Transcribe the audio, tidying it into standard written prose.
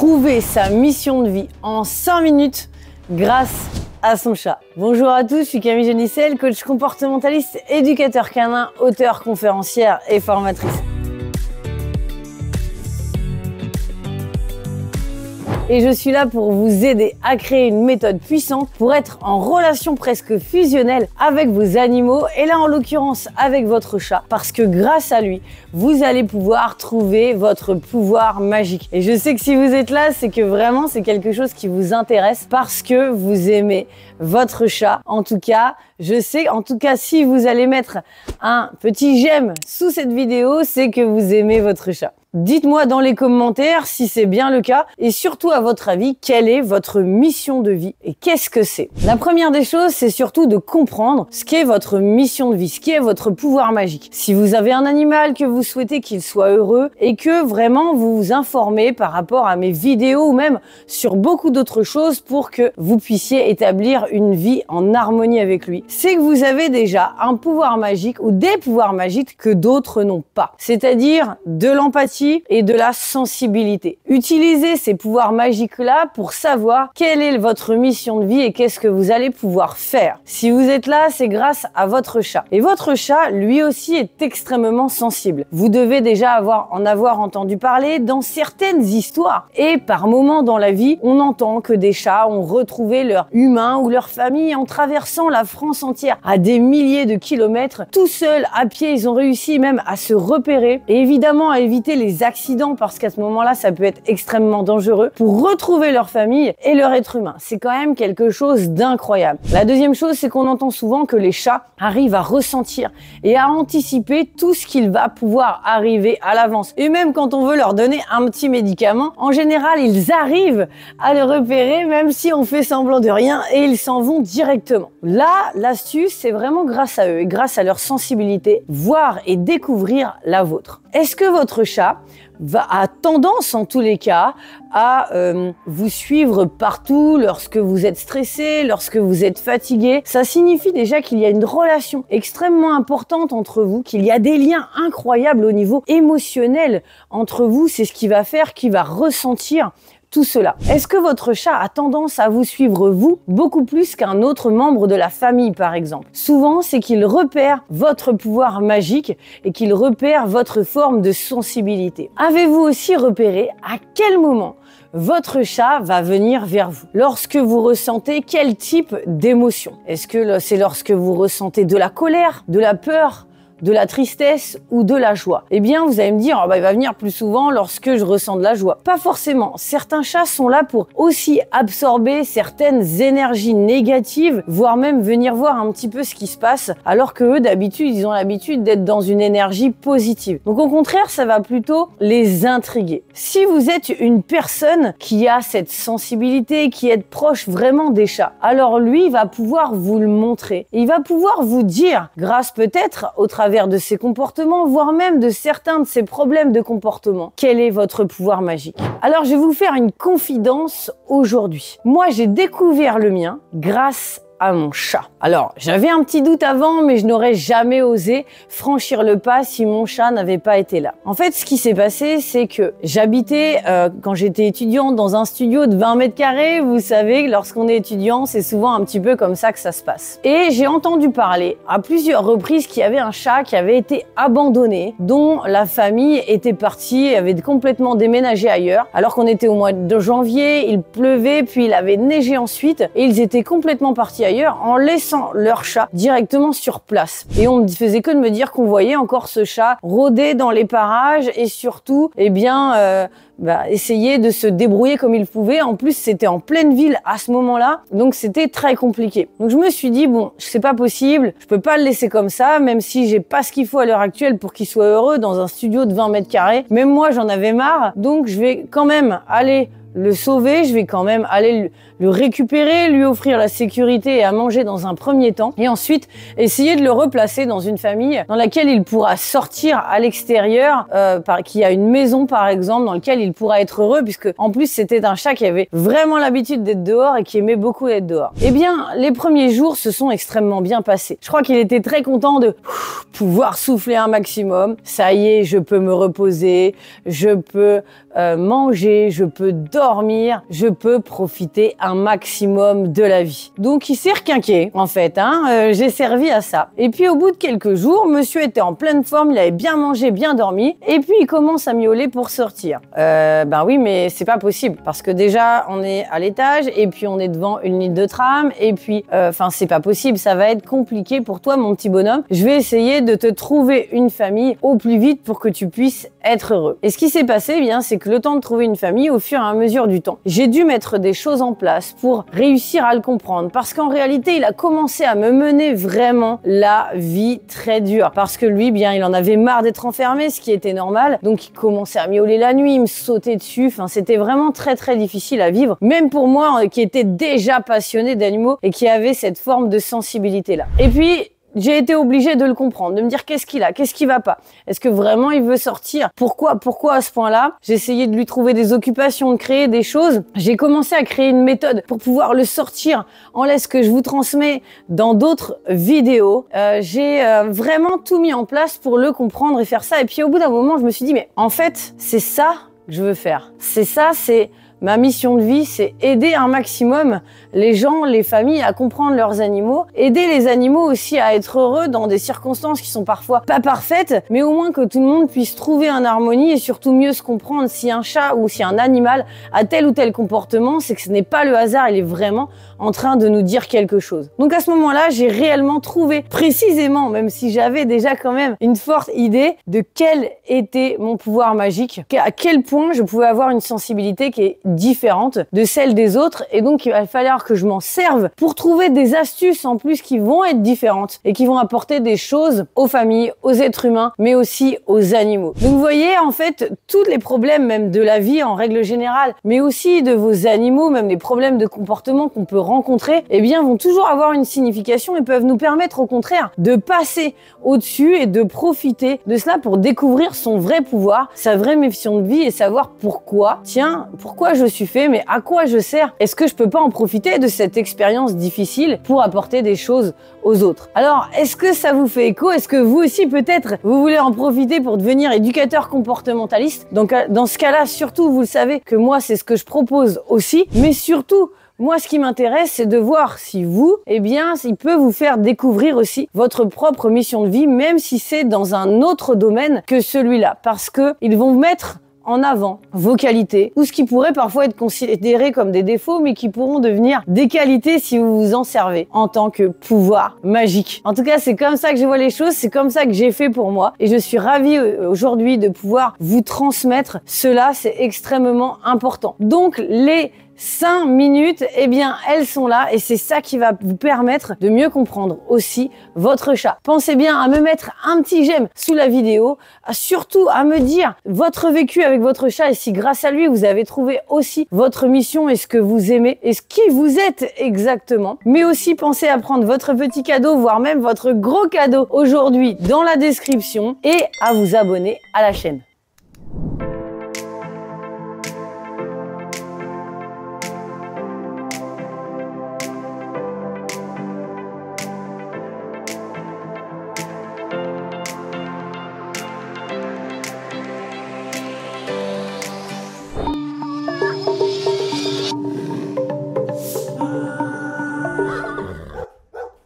trouver sa mission de vie en 5 minutes grâce à son chat. Bonjour à tous, je suis Camille Genissel, coach comportementaliste, éducateur canin, auteure, conférencière et formatrice. Et je suis là pour vous aider à créer une méthode puissante pour être en relation presque fusionnelle avec vos animaux et là en l'occurrence avec votre chat parce que grâce à lui, vous allez pouvoir trouver votre pouvoir magique. Et je sais que si vous êtes là, c'est que vraiment c'est quelque chose qui vous intéresse parce que vous aimez votre chat. En tout cas, je sais, si vous allez mettre un petit j'aime sous cette vidéo, c'est que vous aimez votre chat. Dites-moi dans les commentaires si c'est bien le cas et surtout à votre avis, quelle est votre mission de vie et qu'est-ce que c'est? La première des choses, c'est surtout de comprendre ce qu'est votre mission de vie, ce qui est votre pouvoir magique. Si vous avez un animal que vous souhaitez qu'il soit heureux et que vraiment vous vous informez par rapport à mes vidéos ou même sur beaucoup d'autres choses pour que vous puissiez établir une vie en harmonie avec lui, c'est que vous avez déjà un pouvoir magique ou des pouvoirs magiques que d'autres n'ont pas. C'est-à-dire de l'empathie et de la sensibilité. Utilisez ces pouvoirs magiques-là pour savoir quelle est votre mission de vie et qu'est-ce que vous allez pouvoir faire. Si vous êtes là, c'est grâce à votre chat. Et votre chat, lui aussi, est extrêmement sensible. Vous devez déjà en avoir entendu parler dans certaines histoires. Et par moments dans la vie, on entend que des chats ont retrouvé leur humain ou leur famille en traversant la France entière à des milliers de kilomètres. Tout seuls, à pied, ils ont réussi même à se repérer et évidemment à éviter les accidents parce qu'à ce moment-là, ça peut être extrêmement dangereux pour retrouver leur famille et leur être humain. C'est quand même quelque chose d'incroyable. La deuxième chose, c'est qu'on entend souvent que les chats arrivent à ressentir et à anticiper tout ce qu'il va pouvoir arriver à l'avance. Et même quand on veut leur donner un petit médicament, en général, ils arrivent à le repérer même si on fait semblant de rien et ils s'en vont directement. Là, l'astuce, c'est vraiment grâce à eux et grâce à leur sensibilité, voir et découvrir la vôtre. Est-ce que votre chat a tendance en tous les cas à vous suivre partout lorsque vous êtes stressé, lorsque vous êtes fatigué? Ça signifie déjà qu'il y a une relation extrêmement importante entre vous, qu'il y a des liens incroyables au niveau émotionnel entre vous. C'est ce qui va faire qu'il va ressentir tout cela. Est-ce que votre chat a tendance à vous suivre vous beaucoup plus qu'un autre membre de la famille par exemple? Souvent, c'est qu'il repère votre pouvoir magique et qu'il repère votre forme de sensibilité. Avez-vous aussi repéré à quel moment votre chat va venir vers vous? Lorsque vous ressentez quel type d'émotion? Est-ce que c'est lorsque vous ressentez de la colère, de la peur, de la tristesse ou de la joie? Eh bien, vous allez me dire, il va venir plus souvent lorsque je ressens de la joie. Pas forcément. Certains chats sont là pour aussi absorber certaines énergies négatives, voire même venir voir un petit peu ce qui se passe, alors que eux, d'habitude, ils ont l'habitude d'être dans une énergie positive. Donc, au contraire, ça va plutôt les intriguer. Si vous êtes une personne qui a cette sensibilité, qui est proche vraiment des chats, alors lui, il va pouvoir vous le montrer. Il va pouvoir vous dire, grâce peut-être au travers de ses comportements, voire même de certains de ses problèmes de comportement, quel est votre pouvoir magique. Alors, je vais vous faire une confidence aujourd'hui. Moi, j'ai découvert le mien grâce à mon chat. Alors, j'avais un petit doute avant, mais je n'aurais jamais osé franchir le pas si mon chat n'avait pas été là. En fait, ce qui s'est passé, c'est que j'habitais, quand j'étais étudiante, dans un studio de 20 mètres carrés. Vous savez, lorsqu'on est étudiant, c'est souvent un petit peu comme ça que ça se passe. Et j'ai entendu parler à plusieurs reprises qu'il y avait un chat qui avait été abandonné, dont la famille était partie, avait complètement déménagé ailleurs, alors qu'on était au mois de janvier, il pleuvait, puis il avait neigé ensuite, et ils étaient complètement partis ailleurs en laissant leur chat directement sur place. Et on ne faisait que de me dire qu'on voyait encore ce chat rôder dans les parages et surtout, essayer de se débrouiller comme il pouvait. En plus, c'était en pleine ville à ce moment-là, donc c'était très compliqué. Donc je me suis dit, bon, c'est pas possible, je peux pas le laisser comme ça, même si j'ai pas ce qu'il faut à l'heure actuelle pour qu'il soit heureux dans un studio de 20 mètres carrés. Même moi, j'en avais marre, donc je vais quand même aller le sauver, je vais quand même aller le récupérer, lui offrir la sécurité et à manger dans un premier temps, et ensuite essayer de le replacer dans une famille dans laquelle il pourra sortir à l'extérieur, qui a une maison par exemple, dans laquelle il pourra être heureux, puisque en plus c'était un chat qui avait vraiment l'habitude d'être dehors et qui aimait beaucoup être dehors. Eh bien, les premiers jours se sont extrêmement bien passés. Je crois qu'il était très content de pouvoir souffler un maximum. Ça y est, je peux me reposer, je peux manger, je peux dormir, dormir, je peux profiter un maximum de la vie. Donc il s'est requinqué en fait, j'ai servi à ça. Et puis au bout de quelques jours, monsieur était en pleine forme, il avait bien mangé, bien dormi, et puis il commence à miauler pour sortir. Ben oui, mais c'est pas possible, parce que déjà on est à l'étage, et puis on est devant une ligne de tram, et puis, enfin c'est pas possible, ça va être compliqué pour toi mon petit bonhomme. Je vais essayer de te trouver une famille au plus vite pour que tu puisses être heureux. Et ce qui s'est passé, eh bien, c'est que le temps de trouver une famille, au fur et à mesure du temps, j'ai dû mettre des choses en place pour réussir à le comprendre, parce qu'en réalité, il a commencé à me mener vraiment la vie très dure, parce que lui, bien, il en avait marre d'être enfermé, ce qui était normal, donc il commençait à miauler la nuit, il me sautait dessus, enfin, c'était vraiment très très difficile à vivre, même pour moi, qui était déjà passionné d'animaux et qui avait cette forme de sensibilité-là. Et puis, j'ai été obligée de le comprendre, de me dire qu'est-ce qu'il a, qu'est-ce qui va pas. Est-ce que vraiment il veut sortir? Pourquoi à ce point-là? J'ai essayé de lui trouver des occupations, de créer des choses. J'ai commencé à créer une méthode pour pouvoir le sortir en laisse que je vous transmets dans d'autres vidéos. J'ai vraiment tout mis en place pour le comprendre et faire ça. Et puis au bout d'un moment, je me suis dit, mais en fait, c'est ça que je veux faire. C'est ça, c'est ma mission de vie, c'est aider un maximum les gens, les familles à comprendre leurs animaux, aider les animaux aussi à être heureux dans des circonstances qui sont parfois pas parfaites, mais au moins que tout le monde puisse trouver une harmonie et surtout mieux se comprendre. Si un chat ou si un animal a tel ou tel comportement, c'est que ce n'est pas le hasard, il est vraiment en train de nous dire quelque chose. Donc à ce moment-là, j'ai réellement trouvé précisément, même si j'avais déjà quand même une forte idée de quel était mon pouvoir magique, à quel point je pouvais avoir une sensibilité qui est différente de celle des autres, et donc il va falloir que je m'en serve pour trouver des astuces en plus qui vont être différentes et qui vont apporter des choses aux familles, aux êtres humains, mais aussi aux animaux. Donc vous voyez, en fait, tous les problèmes même de la vie en règle générale, mais aussi de vos animaux, même les problèmes de comportement qu'on peut rencontrer, eh bien vont toujours avoir une signification et peuvent nous permettre au contraire de passer au-dessus et de profiter de cela pour découvrir son vrai pouvoir, sa vraie mission de vie et savoir pourquoi, tiens, pourquoi je suis fait, mais à quoi je sers? Est-ce que je peux pas en profiter de cette expérience difficile pour apporter des choses aux autres? Alors, est-ce que ça vous fait écho? Est-ce que vous aussi, peut-être, vous voulez en profiter pour devenir éducateur comportementaliste? Donc, dans ce cas-là, surtout, vous le savez que moi, c'est ce que je propose aussi, mais surtout, moi, ce qui m'intéresse, c'est de voir si vous, eh bien, il peut vous faire découvrir aussi votre propre mission de vie, même si c'est dans un autre domaine que celui-là, parce que ils vont mettre en avant vos qualités, ou ce qui pourrait parfois être considéré comme des défauts, mais qui pourront devenir des qualités si vous vous en servez en tant que pouvoir magique. En tout cas, c'est comme ça que je vois les choses, c'est comme ça que j'ai fait pour moi, et je suis ravie aujourd'hui de pouvoir vous transmettre cela, c'est extrêmement important. Donc, les 5 minutes, eh bien, elles sont là et c'est ça qui va vous permettre de mieux comprendre aussi votre chat. Pensez bien à me mettre un petit j'aime sous la vidéo, surtout à me dire votre vécu avec votre chat et si grâce à lui vous avez trouvé aussi votre mission et ce que vous aimez et ce qui vous êtes exactement. Mais aussi pensez à prendre votre petit cadeau, voire même votre gros cadeau aujourd'hui dans la description et à vous abonner à la chaîne.